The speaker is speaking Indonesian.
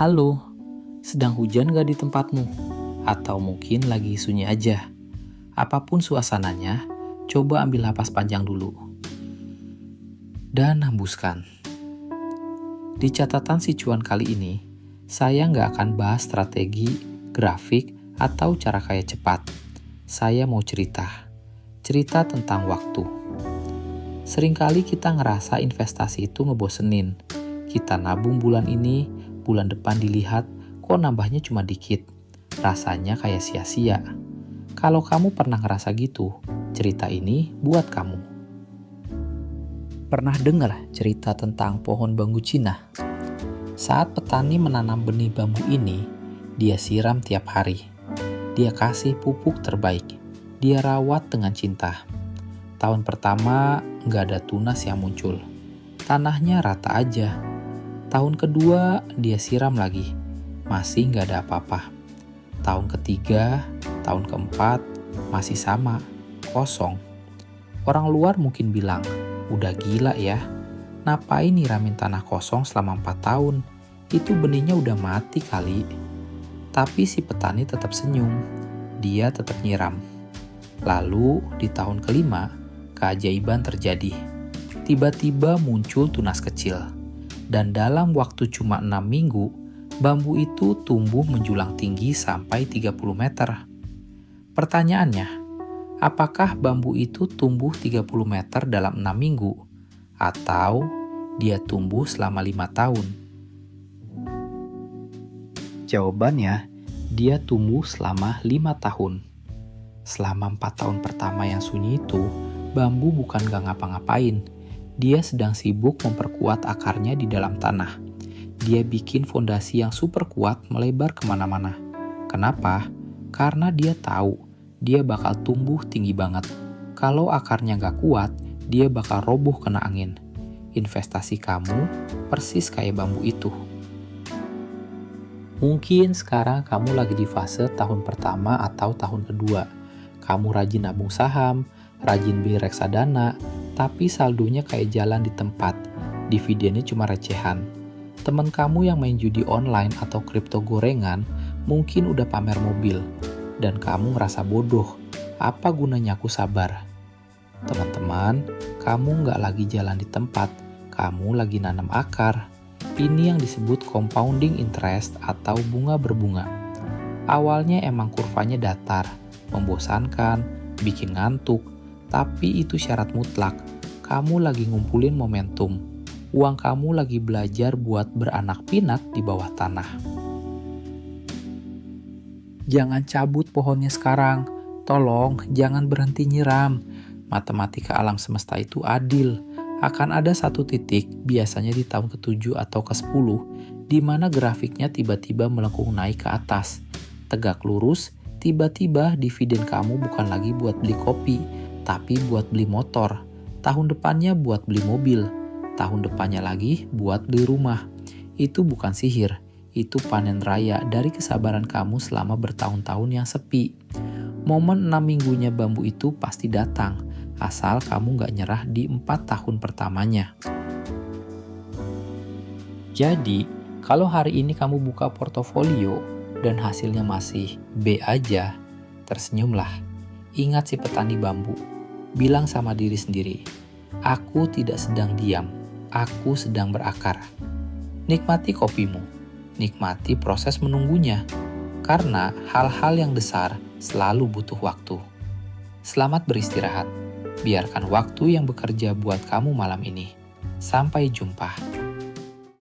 Halo, sedang hujan gak di tempatmu? Atau mungkin lagi sunyi aja? Apapun suasananya, coba ambil napas panjang dulu. Dan hembuskan. Di catatan si cuan kali ini, saya nggak akan bahas strategi, grafik, atau cara kaya cepat. Saya mau cerita tentang waktu. Seringkali kita ngerasa investasi itu ngebosenin. Kita nabung bulan ini, bulan depan dilihat, kok nambahnya cuma dikit. Rasanya kayak sia-sia. Kalau kamu pernah ngerasa gitu, cerita ini buat kamu. Pernah dengar cerita tentang pohon bambu Cina? Saat petani menanam benih bambu ini, dia siram tiap hari. Dia kasih pupuk terbaik. Dia rawat dengan cinta. Tahun pertama, nggak ada tunas yang muncul. Tanahnya rata aja. Tahun kedua, dia siram lagi. Masih nggak ada apa-apa. Tahun ketiga, tahun keempat, masih sama, kosong. Orang luar mungkin bilang, udah gila ya. Ngapain nyiramin tanah kosong selama 4 tahun? Itu benihnya udah mati kali. Tapi si petani tetap senyum. Dia tetap nyiram. Lalu di tahun kelima, keajaiban terjadi. Tiba-tiba muncul tunas kecil. Dan dalam waktu cuma 6 minggu, bambu itu tumbuh menjulang tinggi sampai 30 meter. Pertanyaannya, apakah bambu itu tumbuh 30 meter dalam 6 minggu? Atau dia tumbuh selama 5 tahun? Jawabannya, dia tumbuh selama 5 tahun. Selama 4 tahun pertama yang sunyi itu, bambu bukan gak ngapa-ngapain. Dia sedang sibuk memperkuat akarnya di dalam tanah. Dia bikin fondasi yang super kuat melebar kemana-mana. Kenapa? Karena dia tahu dia bakal tumbuh tinggi banget. Kalau akarnya gak kuat, dia bakal roboh kena angin. Investasi kamu persis kayak bambu itu. Mungkin sekarang kamu lagi di fase tahun pertama atau tahun kedua. Kamu rajin nabung saham, rajin beli reksadana, tapi saldonya kayak jalan di tempat. Dividennya cuma recehan. Temen kamu yang main judi online atau kripto gorengan mungkin udah pamer mobil. Dan kamu ngerasa bodoh. Apa gunanya aku sabar? Teman-teman, kamu nggak lagi jalan di tempat. Kamu lagi nanam akar. Ini yang disebut compounding interest atau bunga berbunga. Awalnya emang kurvanya datar, membosankan, bikin ngantuk, tapi itu syarat mutlak. Kamu lagi ngumpulin momentum. Uang kamu lagi belajar buat beranak pinak di bawah tanah. Jangan cabut pohonnya sekarang. Tolong, jangan berhenti nyiram. Matematika alam semesta itu adil. Akan ada satu titik, biasanya di tahun ke-7 atau ke-10, di mana grafiknya tiba-tiba melengkung naik ke atas. Tegak lurus, tiba-tiba dividen kamu bukan lagi buat beli kopi, tapi buat beli motor. Tahun depannya buat beli mobil. Tahun depannya lagi buat beli rumah. Itu bukan sihir, itu panen raya dari kesabaran kamu selama bertahun-tahun yang sepi. Momen 6 minggunya bambu itu pasti datang, asal kamu gak nyerah di 4 tahun pertamanya. Jadi, kalau hari ini kamu buka portofolio dan hasilnya masih B aja, tersenyumlah. Ingat si petani bambu, bilang sama diri sendiri, aku tidak sedang diam, aku sedang berakar. Nikmati kopimu, nikmati proses menunggunya, karena hal-hal yang besar selalu butuh waktu. Selamat beristirahat. Biarkan waktu yang bekerja buat kamu malam ini. Sampai jumpa.